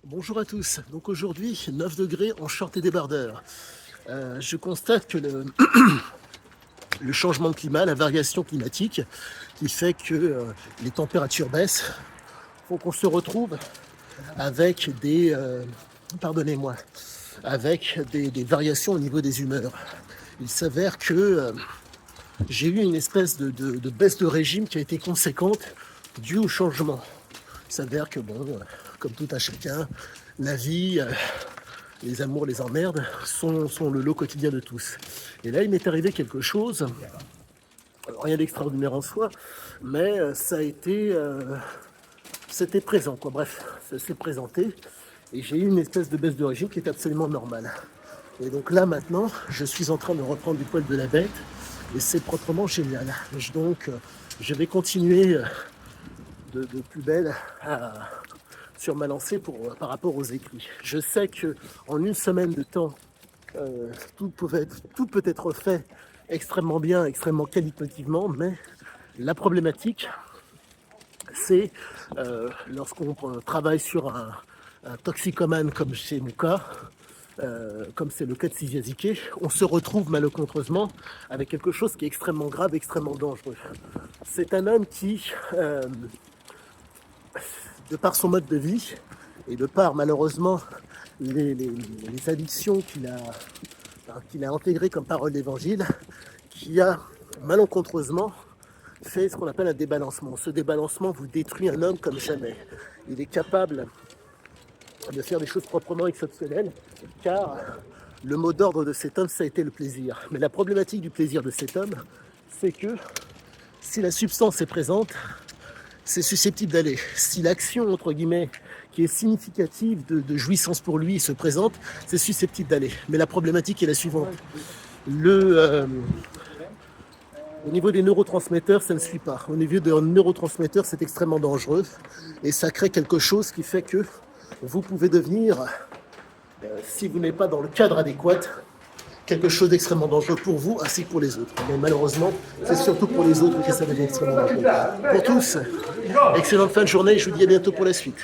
Bonjour à tous. Donc aujourd'hui, 9 degrés en short et débardeur. Je constate que le changement de climat, la variation climatique, qui fait que les températures baissent, font qu'on se retrouve avec pardonnez-moi, avec des variations au niveau des humeurs. Il s'avère que j'ai eu une espèce de baisse de régime qui a été conséquente due au changement. Il s'avère que comme tout un chacun, la vie, les amours, les emmerdes sont le lot quotidien de tous. Et là, il m'est arrivé quelque chose, rien d'extraordinaire en soi, mais c'était présent, quoi. Bref, ça s'est présenté et j'ai eu une espèce de baisse de régime qui est absolument normale. Et donc là, maintenant, je suis en train de reprendre du poil de la bête et c'est proprement génial. Donc, je vais continuer de plus belle sur ma lancée par rapport aux écrits. Je sais qu'en une semaine de temps, tout peut être fait extrêmement bien, extrêmement qualitativement, mais la problématique, c'est lorsqu'on travaille sur un toxicomane comme c'est mon cas, comme c'est le cas de Siziazike, on se retrouve malencontreusement avec quelque chose qui est extrêmement grave, extrêmement dangereux. C'est un homme qui, de par son mode de vie et de par malheureusement les addictions qu'il a intégrées comme parole d'évangile, qui a malencontreusement fait ce qu'on appelle un débalancement. Ce débalancement vous détruit un homme comme jamais. Il est capable de faire des choses proprement exceptionnelles, car le mot d'ordre de cet homme, ça a été le plaisir. Mais la problématique du plaisir de cet homme, c'est que si la substance est présente, c'est susceptible d'aller. Si l'action, entre guillemets, qui est significative de jouissance pour lui se présente, c'est susceptible d'aller. Mais la problématique est la suivante. Au niveau des neurotransmetteurs, ça ne suit pas. Au niveau des neurotransmetteurs, c'est extrêmement dangereux et ça crée quelque chose qui fait que vous pouvez devenir, si vous n'êtes pas dans le cadre adéquat, quelque chose d'extrêmement dangereux pour vous ainsi que pour les autres. Mais malheureusement, c'est surtout pour les autres que ça devient extrêmement dangereux. Pour tous, excellente fin de journée et je vous dis à bientôt pour la suite.